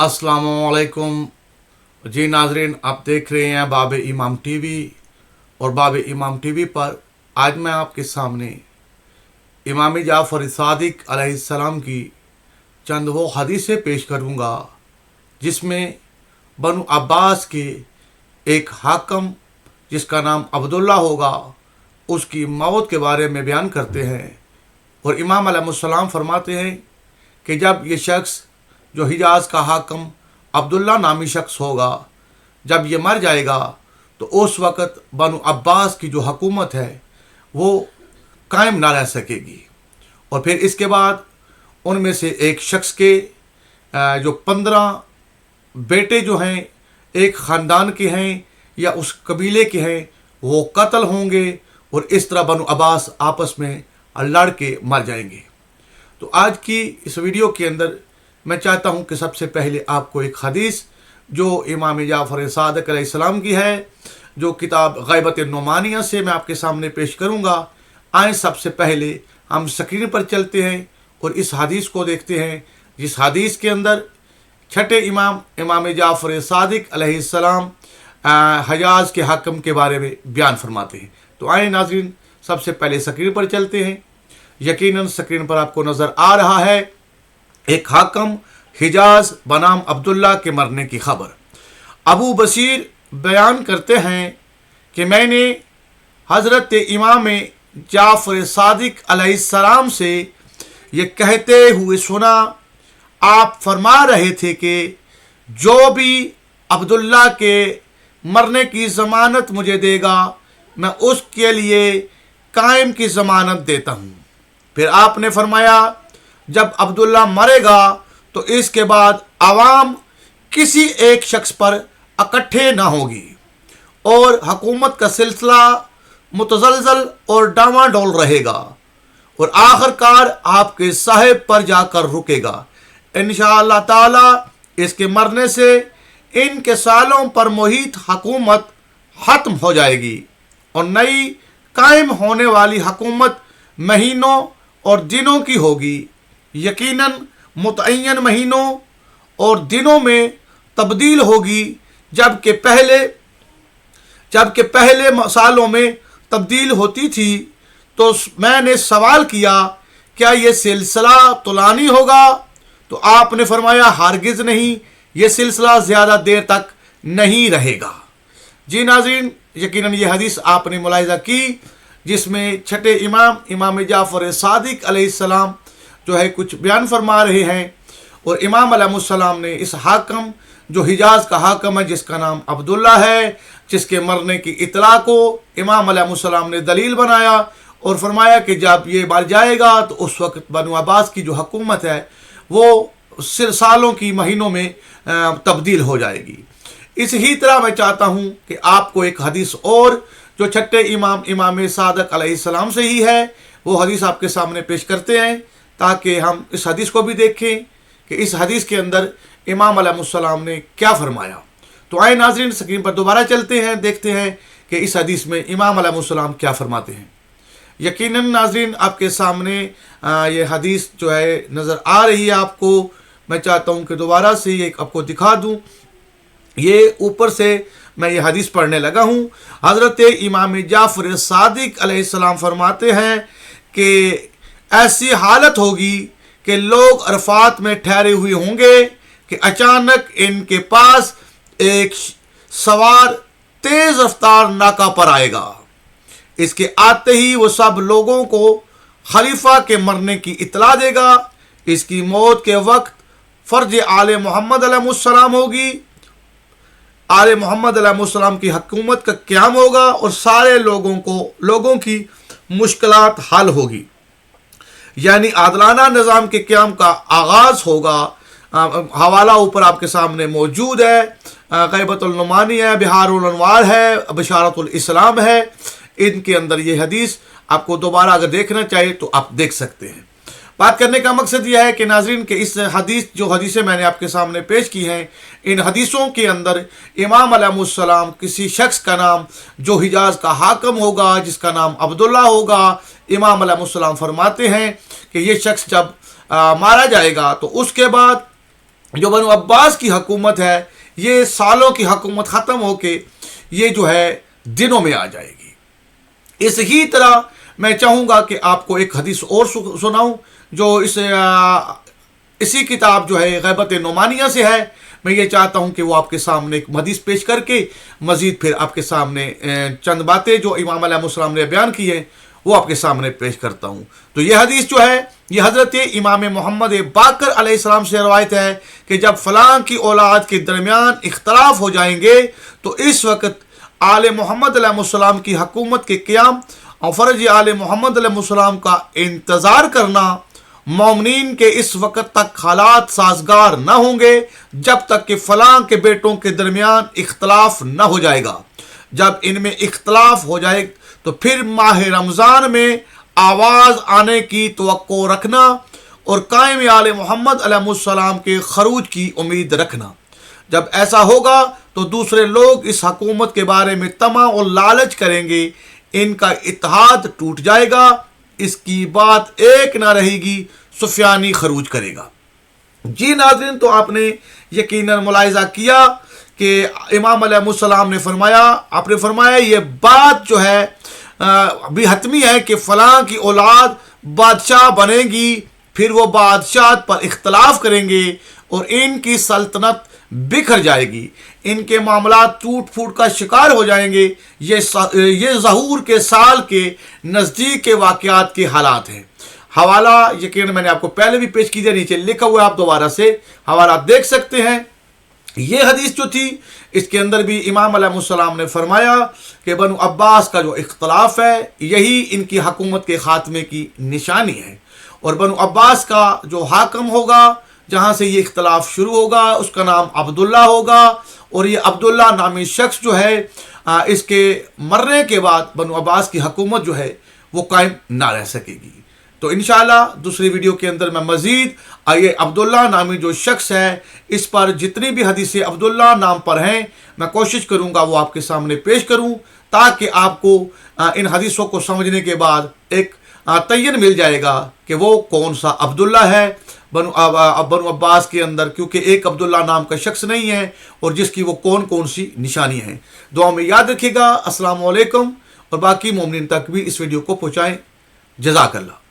अस्सलामुअलैकुम। जी नाजरीन, आप देख रहे हैं बाब इमाम टीवी और बाब इमाम टीवी पर आज मैं आपके सामने इमाम जाफ़र सादिक अलैहिस्सलाम की चंद वो हदीसें पेश करूँगा जिसमें बनु अब्बास के एक हाकम जिसका नाम अब्दुल्ला होगा उसकी मौत के बारे में बयान करते हैं। और इमाम अलैहिस्सलाम फरमाते हैं कि जब ये शख्स जो हिजाज़ का हाकम अब्दुल्ला नामी शख्स होगा, जब ये मर जाएगा तो उस वक़्त बनु अब्बास की जो हुकूमत है वो कायम ना रह सकेगी। और फिर इसके बाद उनमें से एक शख्स के जो 15 बेटे जो हैं एक ख़ानदान के हैं या उस कबीले के हैं वो कत्ल होंगे और इस तरह बनु अब्बास आपस में लड़ के मर जाएंगे। तो आज की इस वीडियो के अंदर मैं चाहता हूं कि सबसे पहले आपको एक हदीस जो इमाम जाफ़र सादिक अलैहिस्सलाम की है, जो किताब ग़ैबत नुमानिया से मैं आपके सामने पेश करूंगा। आए सबसे पहले हम स्क्रीन पर चलते हैं और इस हदीस को देखते हैं, जिस हदीस के अंदर छठे इमाम जाफ़र सादिक अलैहिस्सलाम हिजाज़ के हाकम के बारे में बयान फरमाते हैं। तो आए नाज़रीन, सबसे पहले स्क्रीन पर चलते हैं। यकीनन स्क्रीन पर आपको नज़र आ रहा है एक हाकम हिजाज बनाम अब्दुल्ला के मरने की खबर। अबू बशीर बयान करते हैं कि मैंने हज़रत इमाम जाफ़र सादिक अलैहिस्सलाम से ये कहते हुए सुना, आप फरमा रहे थे कि जो भी अब्दुल्ला के मरने की ज़मानत मुझे देगा मैं उसके लिए कायम की ज़मानत देता हूँ। फिर आपने फरमाया जब अब्दुल्ला मरेगा तो इसके बाद आवाम किसी एक शख्स पर इकट्ठे ना होगी और हुकूमत का सिलसिला मुतज़लज़ल और डामाडोल रहेगा और आखिरकार आपके साहिब पर जाकर रुकेगा। इंशाअल्लाह ताला इसके मरने से इनके सालों पर मुहित हुकूमत ख़त्म हो जाएगी और नई कायम होने वाली हुकूमत महीनों और दिनों की होगी। यकीनन मुतअय्यन महीनों और दिनों में तब्दील होगी, जबकि पहले सालों में तब्दील होती थी। तो मैंने सवाल किया क्या ये सिलसिला तुलानी होगा? तो आपने फरमाया हरगिज़ नहीं, ये सिलसिला ज़्यादा देर तक नहीं रहेगा। जी नाज़रीन, यकीनन ये हदीस आपने मुलाहिज़ा की जिसमें छठे इमाम जाफ़र सादिक अलैहिस्सलाम जो है कुछ बयान फरमा रहे हैं। और इमाम अलैहिस्सलाम ने इस हाकम जो हिजाज़ का हाकम है जिसका नाम अब्दुल्ला है, जिसके मरने की इतला को इमाम अलैहिस्सलाम ने दलील बनाया और फरमाया कि जब ये मर जाएगा तो उस वक्त बनु अब्बास की जो हुकूमत है वो सालों की महीनों में तब्दील हो जाएगी। इसी तरह मैं चाहता हूँ कि आपको एक हदीस और जो छठे इमाम सादिक अलैहिस्सलाम से ही है वो हदीस आपके सामने पेश करते हैं ताकि हम इस हदीस को भी देखें कि इस हदीस के अंदर इमाम अलैहिस्सलाम ने क्या फरमाया। तो आए नाज़रीन, स्क्रीन पर दोबारा चलते हैं, देखते हैं कि इस हदीस में इमाम अलैहिस्सलाम क्या फरमाते हैं। यकीनन नाज़रीन आपके सामने ये हदीस जो है नज़र आ रही है आपको। मैं चाहता हूँ कि दोबारा से ये आपको दिखा दूँ। ये ऊपर से मैं ये हदीस पढ़ने लगा हूँ। हज़रत इमाम जाफ़र सादिक अलैहिस्सलाम फरमाते हैं कि ऐसी हालत होगी कि लोग अरफात में ठहरे हुए होंगे कि अचानक इनके पास एक सवार तेज़ रफ्तार नाका पर आएगा। इसके आते ही वो सब लोगों को खलीफा के मरने की इतला देगा। इसकी मौत के वक्त फ़र्ज आले मोहम्मद अलैहिस्सलाम होगी, आले मोहम्मद अलैहिस्सलाम की हुकूमत का क़याम होगा और सारे लोगों की मुश्किलात हल होगी, यानी आदलाना निज़ाम के क़याम का आगाज़ होगा। हवाला ऊपर आपके सामने मौजूद है, ग़ैबतुल नुमानिया है, बिहारुल अनवार है, बशारतुल इस्लाम है। इनके अंदर ये हदीस आपको दोबारा अगर देखना चाहिए तो आप देख सकते हैं। बात करने का मकसद यह है कि नाज़रीन के इस हदीस जो हदीसें मैंने आपके सामने पेश की हैं, इन हदीसों के अंदर इमाम अलैहिस्सलाम किसी शख्स का नाम जो हिजाज़ का हाकम होगा जिसका नाम अब्दुल्ला होगा, इमाम अलैहिस्सलाम फरमाते हैं कि ये शख्स जब मारा जाएगा तो उसके बाद जो बनु अब्बास की हुकूमत है ये सालों की हुकूमत ख़त्म होके ये जो है दिनों में आ जाएगी। इसी तरह मैं चाहूँगा कि आपको एक हदीस और सुनाऊँ जो इसी किताब जो है गैबत नुमानिया से है। मैं ये चाहता हूँ कि वो आपके सामने एक हदीस पेश करके मज़ीद फिर आपके सामने चंद बातें जो इमाम अलैहिस्सलाम ने बयान की हैं वो आपके सामने पेश करता हूँ। तो ये हदीस जो है ये हज़रत इमाम मोहम्मद बाकर अलैहिस्सलाम से रवायत है कि जब फलां की औलाद के दरमियान इख्तलाफ हो जाएंगे तो इस वक्त आले मोहम्मद अलैहिस्सलाम की हुकूमत के क़याम और फ़र्ज आले मोहम्मद अलैहिस्सलाम का इंतज़ार करना, मोमिनीन के इस वक्त तक हालात साजगार न होंगे जब तक कि फलां के बेटों के दरमियान इख्तलाफ न हो जाएगा। जब इनमें इख्तलाफ हो जाए तो फिर माह रमज़ान में आवाज़ आने की तवक्को रखना और कायम आले मोहम्मद अलैहिस्सलाम के खरूज की उम्मीद रखना। जब ऐसा होगा तो दूसरे लोग इस हुकूमत के बारे में तमा और लालच करेंगे, इनका इत्तेहाद टूट जाएगा, इसकी बात एक ना रहेगी, सुफियानी खरूज करेगा। जी नाज़रीन, तो आपने यकीनन मुलाहिज़ा किया कि इमाम अलैहिस्सलाम ने फरमाया, आपने फरमाया ये बात जो है भी हतमी है कि फ़लाँ की औलाद बादशाह बनेगी, फिर वो बादशाह पर इख्तलाफ करेंगे और इनकी सल्तनत बिखर जाएगी, इनके मामलात टूट फूट का शिकार हो जाएंगे। ये ज़हूर के साल के नज़दीक के वाक़यात के हालात हैं। हवाला यकीन मैंने आपको पहले भी पेश किया, नीचे लिखा हुआ है, आप दोबारा से हवाला देख सकते हैं। ये हदीस जो थी इसके अंदर भी इमाम अलैहिस्सलाम ने फरमाया कि बनु अब्बास का जो इख्तलाफ है यही इनकी हुकूमत के ख़ात्मे की निशानी है और बनु अब्बास का जो हाकम होगा जहाँ से ये इख्तलाफ शुरू होगा उसका नाम अब्दुल्ला होगा और ये अब्दुल्ला नामी शख्स जो है इसके मरने के बाद बनु अब्बास की हुकूमत जो है वो कायम ना रह सकेगी। तो इंशाअल्लाह दूसरी वीडियो के अंदर मैं मज़ीद ये अब्दुल्ला नामी जो शख्स है इस पर जितनी भी हदीसें अब्दुल्ला नाम पर हैं मैं कोशिश करूँगा वो आपके सामने पेश करूँ ताकि आपको इन हदीसों को समझने के बाद एक तयन मिल जाएगा कि वो कौन सा अब्दुल्ला है बनु अब्बास के अंदर, क्योंकि एक अब्दुल्ला नाम का शख्स नहीं है और जिसकी वो कौन कौन सी निशानी हैं। दुआ में याद रखिएगा। अस्सलाम वालेकुम और बाकी मोमिनीन तक भी इस वीडियो को पहुँचाएँ। जज़ाकल्लाह।